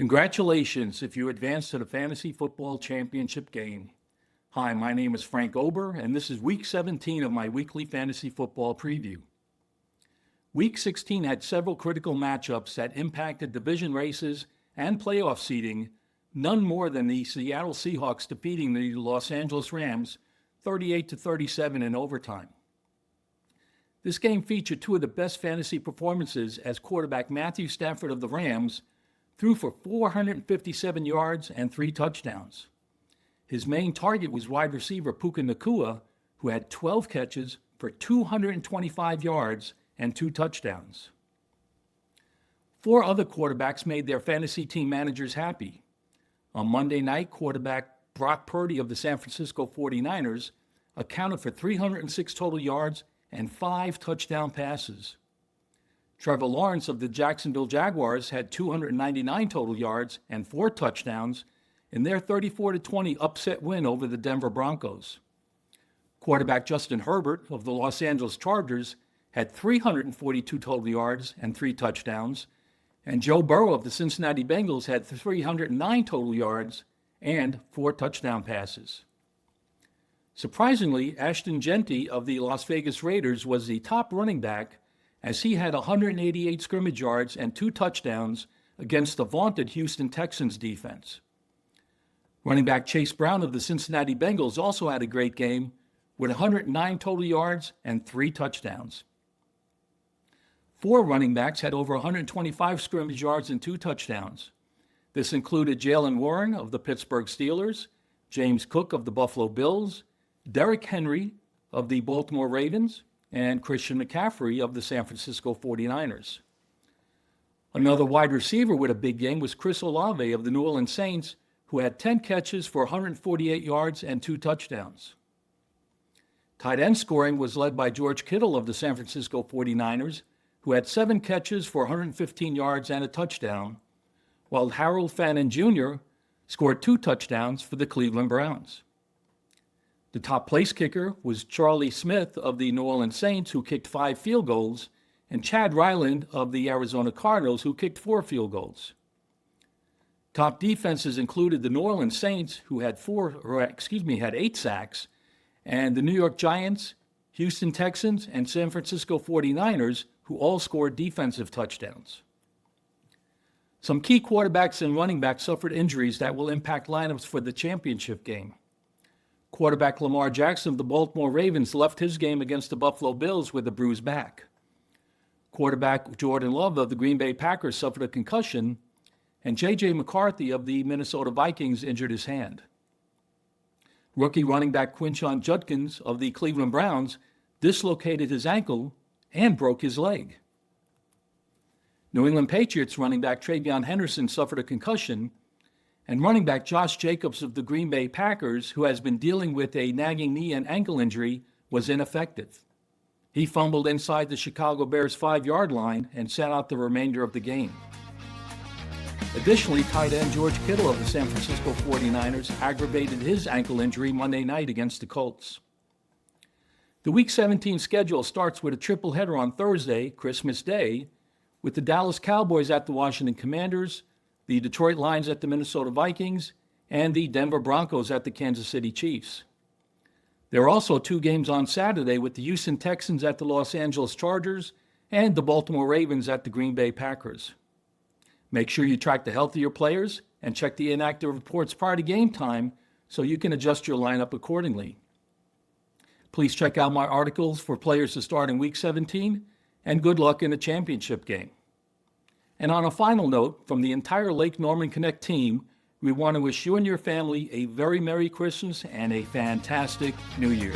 Congratulations if you advanced to the Fantasy Football Championship game. Hi, my name is Frank Ober, and this is Week 17 of my weekly fantasy football preview. Week 16 had several critical matchups that impacted division races and playoff seeding, none more than the Seattle Seahawks defeating the Los Angeles Rams 38-37 in overtime. This game featured two of the best fantasy performances as quarterback Matthew Stafford of the Rams threw for 457 yards and 3 touchdowns. His main target was wide receiver Puka Nacua, who had 12 catches for 225 yards and 2 touchdowns. 4 other quarterbacks made their fantasy team managers happy. On Monday night, quarterback Brock Purdy of the San Francisco 49ers accounted for 306 total yards and 5 touchdown passes. Trevor Lawrence of the Jacksonville Jaguars had 299 total yards and 4 touchdowns in their 34-20 upset win over the Denver Broncos. Quarterback Justin Herbert of the Los Angeles Chargers had 342 total yards and 3 touchdowns, and Joe Burrow of the Cincinnati Bengals had 309 total yards and 4 touchdown passes. Surprisingly, Ashton Jeanty of the Las Vegas Raiders was the top running back as he had 188 scrimmage yards and 2 touchdowns against the vaunted Houston Texans defense. Running back Chase Brown of the Cincinnati Bengals also had a great game with 109 total yards and 3 touchdowns. 4 running backs had over 125 scrimmage yards and 2 touchdowns. This included Jalen Warren of the Pittsburgh Steelers, James Cook of the Buffalo Bills, Derrick Henry of the Baltimore Ravens, and Christian McCaffrey of the San Francisco 49ers. Another wide receiver with a big game was Chris Olave of the New Orleans Saints, who had 10 catches for 148 yards and 2 touchdowns. Tight end scoring was led by George Kittle of the San Francisco 49ers, who had 7 catches for 115 yards and a touchdown, while Harold Fannin Jr. scored 2 touchdowns for the Cleveland Browns. The top place kicker was Charlie Smith of the New Orleans Saints, who kicked 5 field goals, and Chad Ryland of the Arizona Cardinals, who kicked 4 field goals. Top defenses included the New Orleans Saints, who had 8 sacks, and the New York Giants, Houston Texans, and San Francisco 49ers, who all scored defensive touchdowns. Some key quarterbacks and running backs suffered injuries that will impact lineups for the championship game. Quarterback Lamar Jackson of the Baltimore Ravens left his game against the Buffalo Bills with a bruised back. Quarterback Jordan Love of the Green Bay Packers suffered a concussion, and J.J. McCarthy of the Minnesota Vikings injured his hand. Rookie running back Quinshon Judkins of the Cleveland Browns dislocated his ankle and broke his leg. New England Patriots running back Travion Henderson suffered a concussion, and running back Josh Jacobs of the Green Bay Packers, who has been dealing with a nagging knee and ankle injury, was ineffective. He fumbled inside the Chicago Bears' 5-yard line and sat out the remainder of the game. Additionally, tight end George Kittle of the San Francisco 49ers aggravated his ankle injury Monday night against the Colts. The Week 17 schedule starts with a triple header on Thursday, Christmas Day, with the Dallas Cowboys at the Washington Commanders, the Detroit Lions at the Minnesota Vikings, and the Denver Broncos at the Kansas City Chiefs. There are also 2 games on Saturday with the Houston Texans at the Los Angeles Chargers and the Baltimore Ravens at the Green Bay Packers. Make sure you track the health of your players and check the inactive reports prior to game time so you can adjust your lineup accordingly. Please check out my articles for players to start in Week 17, and good luck in the championship game. And on a final note, from the entire Lake Norman Connect team, we want to wish you and your family a very Merry Christmas and a fantastic New Year.